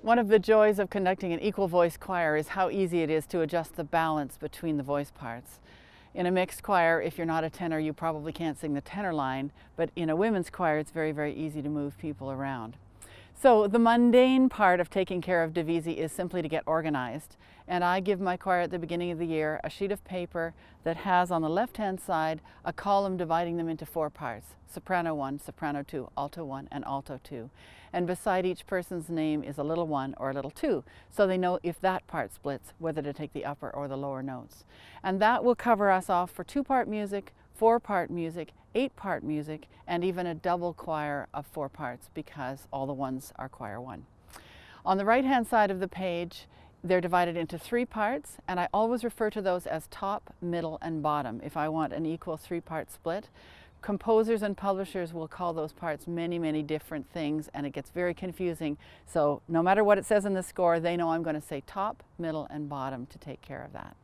One of the joys of conducting an equal voice choir is how easy it is to adjust the balance between the voice parts. In a mixed choir, if you're not a tenor, you probably can't sing the tenor line, but in a women's choir, it's very, very easy to move people around. So the mundane part of taking care of Divisi is simply to get organized. And I give my choir at the beginning of the year a sheet of paper that has on the left-hand side a column dividing them into 4 parts: soprano 1, soprano 2, alto 1, and alto 2. And beside each person's name is a little 1 or a little 2, so they know if that part splits, whether to take the upper or the lower notes. And that will cover us off for 2-part music, 4-part music, 8-part music, and even a double choir of 4 parts, because all the ones are choir 1. On the right-hand side of the page, they're divided into 3 parts, and I always refer to those as top, middle, and bottom if I want an equal 3-part split. Composers and publishers will call those parts many, many different things, and it gets very confusing. So no matter what it says in the score, they know I'm going to say top, middle, and bottom to take care of that.